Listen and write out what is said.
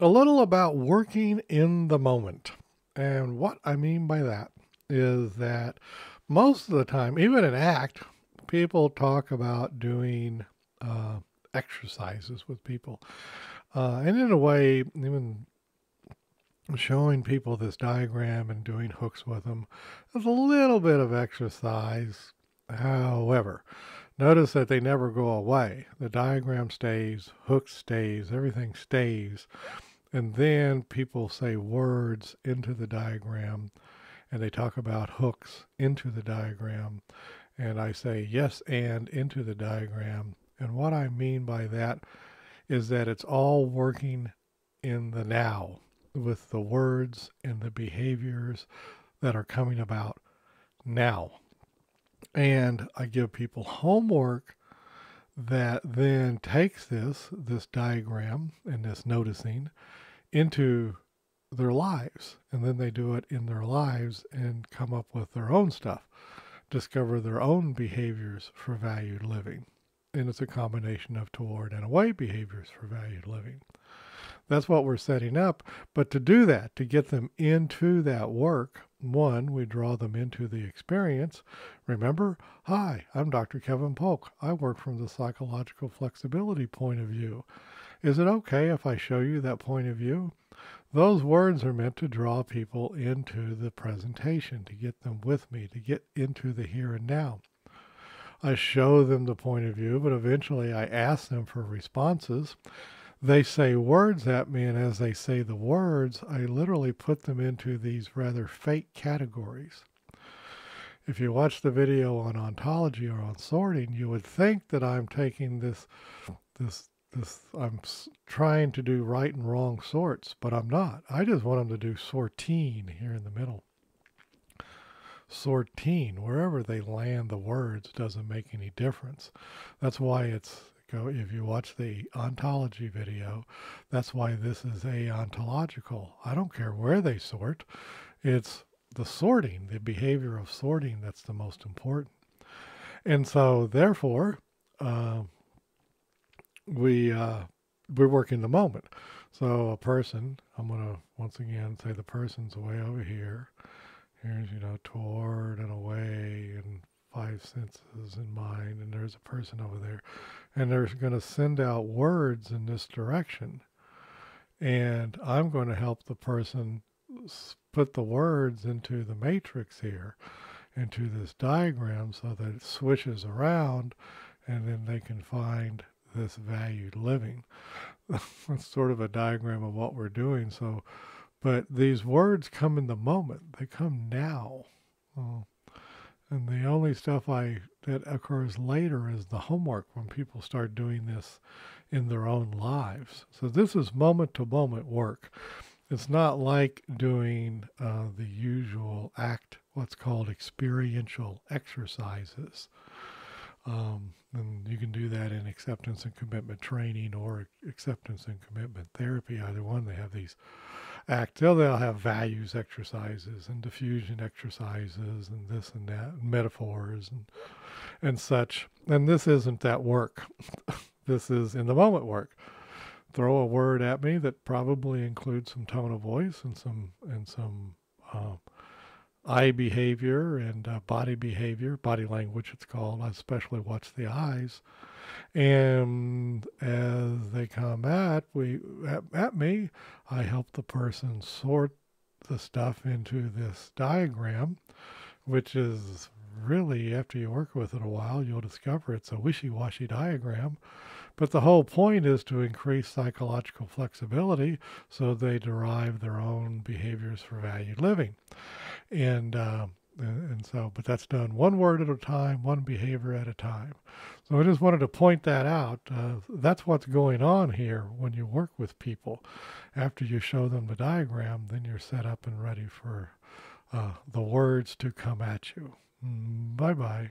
a little about working in the moment. And what I mean by that is that most of the time, even in ACT, people talk about doing exercises with people. And in a way, even showing people this diagram and doing hooks with them is a little bit of exercise. However, notice that they never go away. The diagram stays, hook stays, everything stays. And then people say words into the diagram and they talk about hooks into the diagram. And I say yes and into the diagram. And what I mean by that is that it's all working in the now with the words and the behaviors that are coming about now. And I give people homework that then takes this diagram and this noticing into their lives. And then they do it in their lives and come up with their own stuff, discover their own behaviors for valued living. And it's a combination of toward and away behaviors for valued living. That's what we're setting up. But to do that, to get them into that work, one, we draw them into the experience. Remember, hi, I'm Dr. Kevin Polk. I work from the psychological flexibility point of view. Is it okay if I show you that point of view? Those words are meant to draw people into the presentation, to get them with me, to get into the here and now. I show them the point of view, but eventually I ask them for responses. They say words at me, and as they say the words, I literally put them into these rather fake categories. If you watch the video on ontology or on sorting, you would think that I'm taking I'm trying to do right and wrong sorts, but I'm not. I just want them to do sorting here in the middle. Sorting, wherever they land the words doesn't make any difference. That's why if you watch the ontology video, that's why this is aontological. I don't care where they sort. It's the sorting, the behavior of sorting that's the most important. And so therefore, we work in the moment. So a person, I'm going to once again say the person's way over here. Here's, toward and away and five senses in mind, and there's a person over there. And they're going to send out words in this direction. And I'm going to help the person put the words into the matrix here, into this diagram, so that it switches around and then they can find this valued living. That's sort of a diagram of what we're doing. So, but these words come in the moment. They come now. And the only stuff that occurs later is the homework when people start doing this in their own lives. So this is moment to moment work. It's not like doing the usual ACT, what's called experiential exercises. And you can do that in acceptance and commitment training or acceptance and commitment therapy. Either one, they have these ACT. They'll have values exercises and diffusion exercises and this and that, and metaphors and such. And this isn't that work. This is in the moment work. Throw a word at me that probably includes some tone of voice and some eye behavior and body behavior, body language it's called. I especially watch the eyes. And as they come at me, I help the person sort the stuff into this diagram, which is really, after you work with it a while, you'll discover it's a wishy-washy diagram. But the whole point is to increase psychological flexibility so they derive their own behaviors for valued living. And so, but that's done one word at a time, one behavior at a time. So I just wanted to point that out. That's what's going on here when you work with people. After you show them the diagram, then you're set up and ready for the words to come at you. Bye-bye.